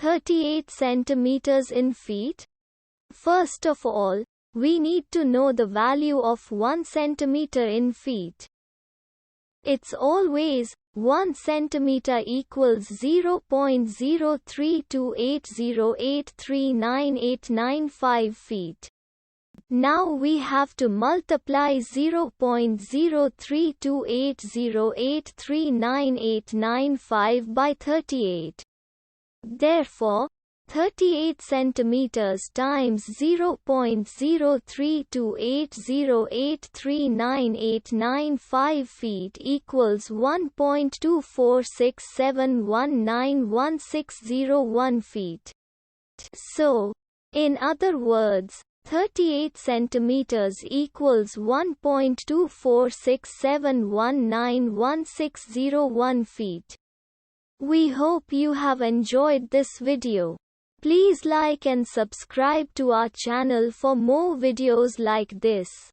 38 centimeters in feet? First of all, we need to know the value of 1 centimeter in feet. It's always 1 centimeter equals 0.03280839895 feet. Now we have to multiply 0.03280839895 by 38. Therefore, 38 centimeters times 0.03280839895 feet equals 1.246719161 feet. So, in other words, 38 centimeters equals 1.246719161 feet. We hope you have enjoyed this video. Please like and subscribe to our channel for more videos like this.